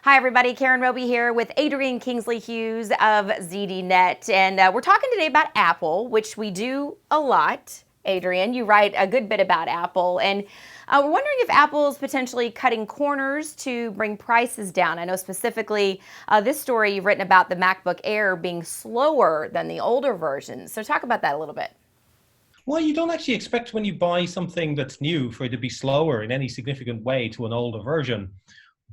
Hi, everybody. Karen Roby here with Adrian Kingsley-Hughes of ZDNet. And we're talking today about Apple, which we do a lot. Adrian, you write a good bit about Apple. And we're wondering if Apple's potentially cutting corners to bring prices down. I know specifically this story you've written about the MacBook Air being slower than the older versions. So talk about that a little bit. Well, you don't actually expect when you buy something that's new for it to be slower in any significant way to an older version.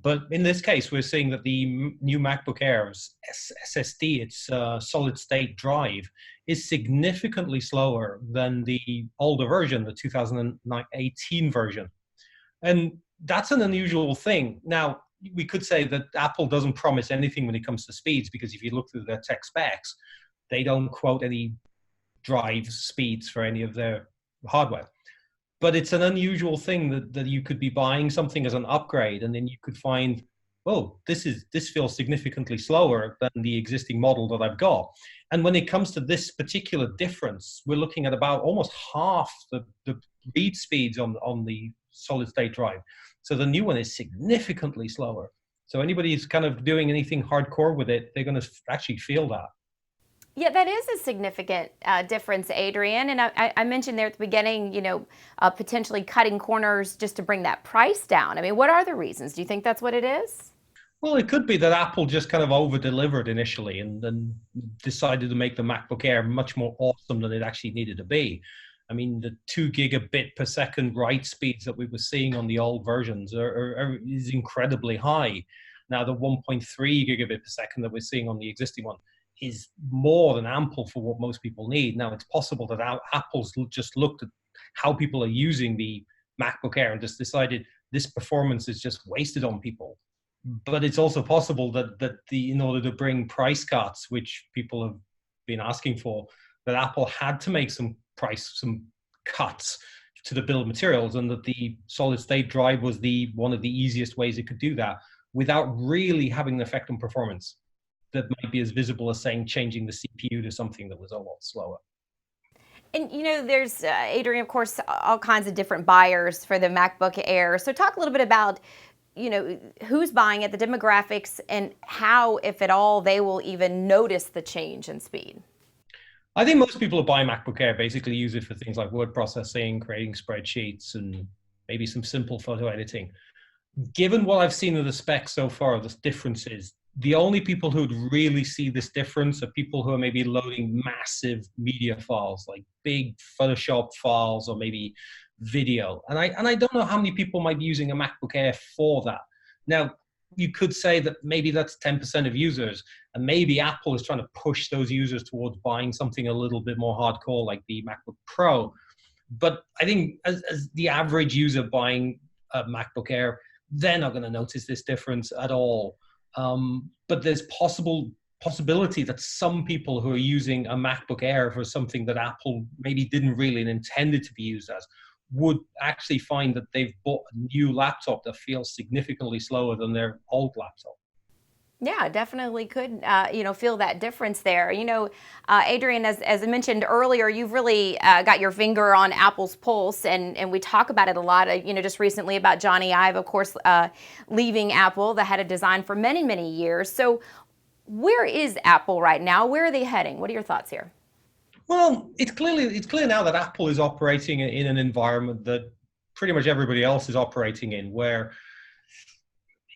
But in this case, we're seeing that the new MacBook Air's SSD, its solid state drive, is significantly slower than the older version, the 2018 version. And that's an unusual thing. Now, we could say that Apple doesn't promise anything when it comes to speeds, because if you look through their tech specs, they don't quote any drive speeds for any of their hardware. But it's an unusual thing that you could be buying something as an upgrade, and then you could find, oh, this feels significantly slower than the existing model that I've got. And when it comes to this particular difference, we're looking at about almost half the read speeds on the solid state drive. So the new one is significantly slower. So anybody who's kind of doing anything hardcore with it, they're going to actually feel that. Yeah, that is a significant difference, Adrian. And I mentioned there at the beginning, potentially cutting corners just to bring that price down. I mean, what are the reasons? Do you think that's what it is? Well, it could be that Apple just kind of over-delivered initially and then decided to make the MacBook Air much more awesome than it actually needed to be. I mean, the 2 gigabit per second write speeds that we were seeing on the old versions is incredibly high. Now, the 1.3 gigabit per second that we're seeing on the existing one is more than ample for what most people need. Now, it's possible that Apple's just looked at how people are using the MacBook Air and just decided this performance is just wasted on people. But it's also possible that in order to bring price cuts, which people have been asking for, that Apple had to make some cuts to the bill of materials, and that the solid state drive was one of the easiest ways it could do that without really having an effect on performance that might be as visible as saying changing the CPU to something that was a lot slower. And there's Adrian, of course, all kinds of different buyers for the MacBook Air. So talk a little bit about, who's buying it, the demographics, and how, if at all, they will even notice the change in speed. I think most people who buy MacBook Air basically use it for things like word processing, creating spreadsheets, and maybe some simple photo editing. Given what I've seen of the specs so far, the differences, the only people who would really see this difference are people who are maybe loading massive media files, like big Photoshop files or maybe video. And I don't know how many people might be using a MacBook Air for that. Now, you could say that maybe that's 10% of users, and maybe Apple is trying to push those users towards buying something a little bit more hardcore like the MacBook Pro. But I think as the average user buying a MacBook Air, they're not going to notice this difference at all. But there's possibility that some people who are using a MacBook Air for something that Apple maybe didn't really intend it to be used as would actually find that they've bought a new laptop that feels significantly slower than their old laptop. Yeah, definitely could, feel that difference there. Adrian, as I mentioned earlier, you've really got your finger on Apple's pulse, and we talk about it a lot. Just recently about Johnny Ive, of course, leaving Apple, that had a design for many, many years. So where is Apple right now? Where are they heading? What are your thoughts here? Well, it's clear now that Apple is operating in an environment that pretty much everybody else is operating in, where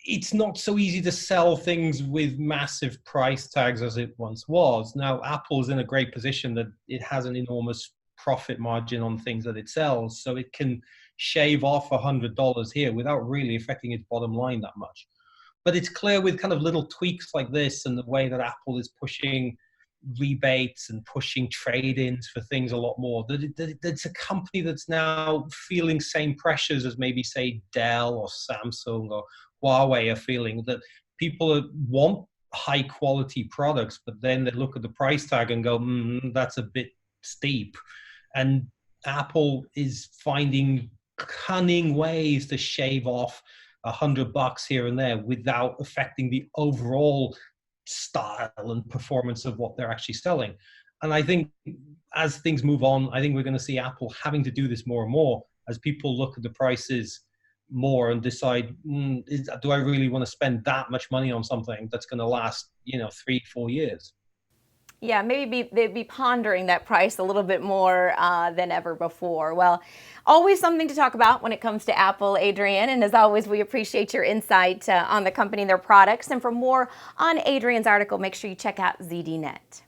it's not so easy to sell things with massive price tags as it once was. Now, Apple is in a great position that it has an enormous profit margin on things that it sells, so it can shave off $100 here without really affecting its bottom line that much. But it's clear with kind of little tweaks like this and the way that Apple is pushing rebates and pushing trade-ins for things a lot more, that it's a company that's now feeling same pressures as maybe, say, Dell or Samsung or Huawei are feeling, that people want high quality products, but then they look at the price tag and go, that's a bit steep. And Apple is finding cunning ways to shave off $100 here and there without affecting the overall style and performance of what they're actually selling. And I think as things move on, I think we're going to see Apple having to do this more and more as people look at the prices more and decide, do I really want to spend that much money on something that's going to last, 3-4 years? Yeah, maybe they'd be pondering that price a little bit more than ever before. Well, always something to talk about when it comes to Apple, Adrian. And as always, we appreciate your insight on the company and their products. And for more on Adrian's article, make sure you check out ZDNet.